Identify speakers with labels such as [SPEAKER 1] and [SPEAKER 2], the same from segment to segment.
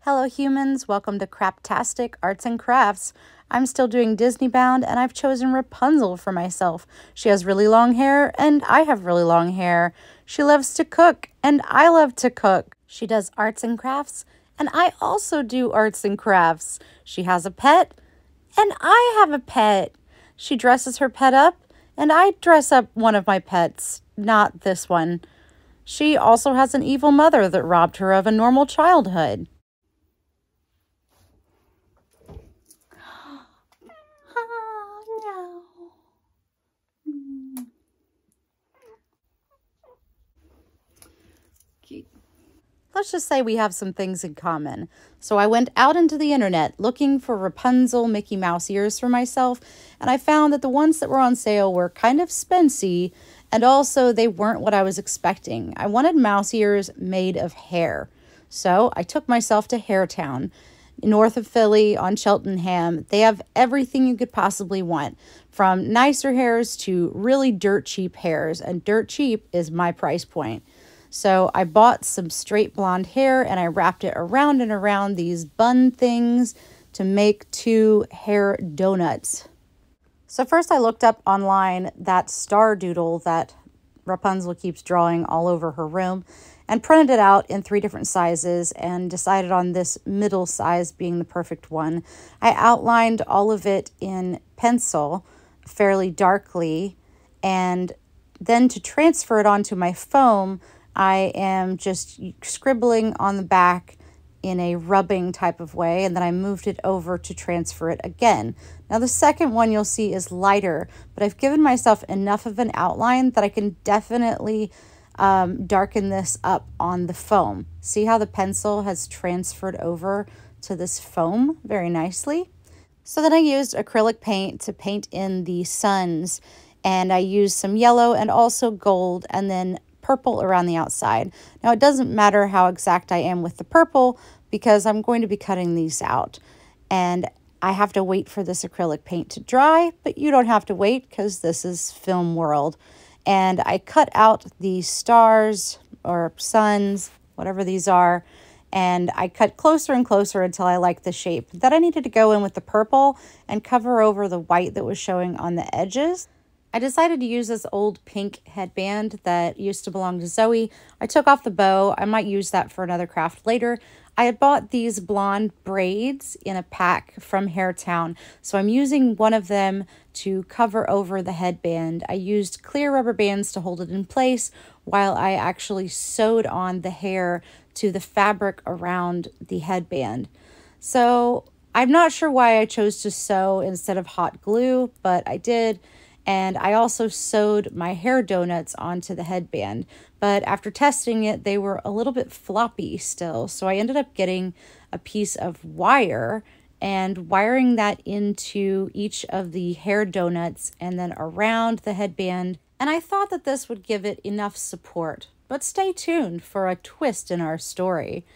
[SPEAKER 1] Hello humans, welcome to Craptastic Arts and Crafts. I'm still doing Disney bound and I've chosen Rapunzel for myself. She has really long hair and I have really long hair. She loves to cook and I love to cook. She does arts and crafts and I also do arts and crafts. She has a pet and I have a pet. She dresses her pet up and I dress up one of my pets, not this one. She also has an evil mother that robbed her of a normal childhood. Let's just say we have some things in common. So I went out into the internet looking for Rapunzel Mickey Mouse ears for myself, and I found that the ones that were on sale were kind of spency, and also they weren't what I was expecting. I wanted mouse ears made of hair. So I took myself to Hairtown, north of Philly on Cheltenham. They have everything you could possibly want, from nicer hairs to really dirt cheap hairs, and dirt cheap is my price point. So I bought some straight blonde hair and I wrapped it around and around these bun things to make 2 hair donuts. So first I looked up online that star doodle that Rapunzel keeps drawing all over her room and printed it out in 3 different sizes and decided on this middle size being the perfect one. I outlined all of it in pencil fairly darkly, and then to transfer it onto my foam, I am just scribbling on the back in a rubbing type of way, and then I moved it over to transfer it again. Now the second one you'll see is lighter, but I've given myself enough of an outline that I can definitely darken this up on the foam. See how the pencil has transferred over to this foam very nicely? So then I used acrylic paint to paint in the suns, and I used some yellow and also gold, and then purple around the outside. Now it doesn't matter how exact I am with the purple because I'm going to be cutting these out, and I have to wait for this acrylic paint to dry, but you don't have to wait because this is film world. And I cut out the stars or suns, whatever these are, and I cut closer and closer until I liked the shape. Then I needed to go in with the purple and cover over the white that was showing on the edges. I decided to use this old pink headband that used to belong to Zoe. I took off the bow. I might use that for another craft later. I had bought these blonde braids in a pack from Hairtown, so I'm using one of them to cover over the headband. I used clear rubber bands to hold it in place while I actually sewed on the hair to the fabric around the headband. So I'm not sure why I chose to sew instead of hot glue, but I did. And I also sewed my hair donuts onto the headband. But after testing it, they were a little bit floppy still. So I ended up getting a piece of wire and wiring that into each of the hair donuts and then around the headband. And I thought that this would give it enough support. But stay tuned for a twist in our story.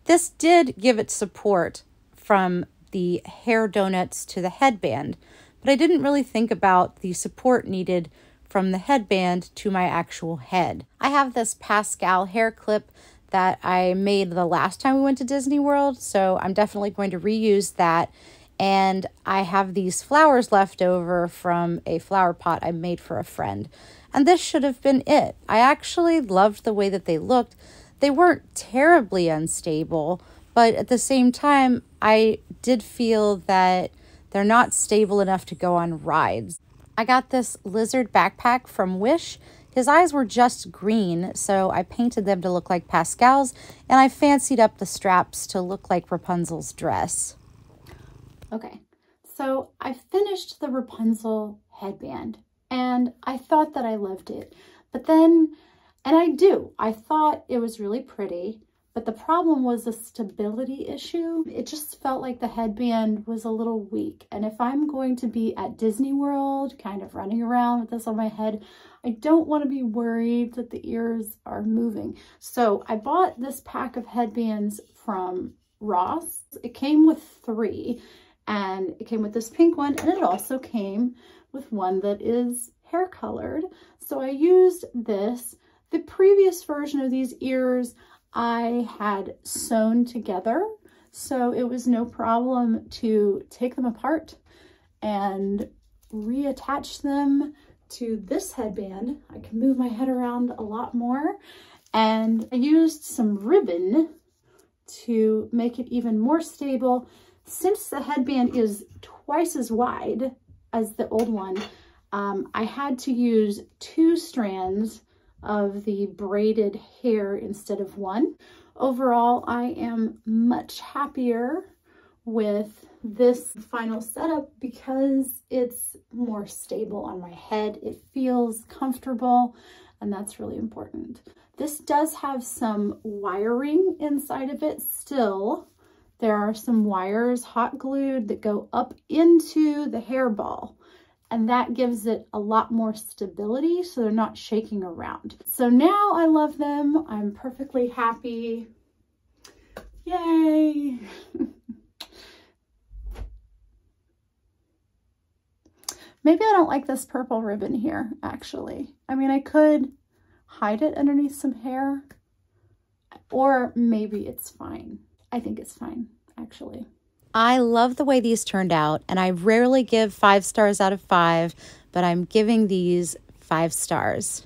[SPEAKER 1] This did give it support from the hair donuts to the headband, but I didn't really think about the support needed from the headband to my actual head. I have this Pascal hair clip that I made the last time we went to Disney World, so I'm definitely going to reuse that. And I have these flowers left over from a flower pot I made for a friend. And this should have been it. I actually loved the way that they looked. They weren't terribly unstable, but at the same time, I did feel that they're not stable enough to go on rides. I got this lizard backpack from Wish. His eyes were just green, so I painted them to look like Pascal's, and I fancied up the straps to look like Rapunzel's dress. Okay, so I finished the Rapunzel headband, and I thought that I loved it. But then, and I thought it was really pretty, but the problem was the stability issue. It just felt like the headband was a little weak. And if I'm going to be at Disney World, kind of running around with this on my head, I don't want to be worried that the ears are moving. So I bought this pack of headbands from Ross. It came with 3, and it came with this pink one, and it also came with one that is hair colored. So I used this. The previous version of these ears I had sewn together, so it was no problem to take them apart and reattach them to this headband. I can move my head around a lot more, and I used some ribbon to make it even more stable. Since the headband is twice as wide as the old one, I had to use 2 strands of the braided hair instead of 1. Overall, I am much happier with this final setup because it's more stable on my head. It feels comfortable, and that's really important. This does have some wiring inside of it still. There are some wires hot glued that go up into the hairball, and that gives it a lot more stability so they're not shaking around. So now I love them. I'm perfectly happy. Yay! Maybe I don't like this purple ribbon here, actually. I mean, I could hide it underneath some hair, or maybe it's fine. I think it's fine, actually. I love the way these turned out, and I rarely give 5 stars out of 5, but I'm giving these 5 stars.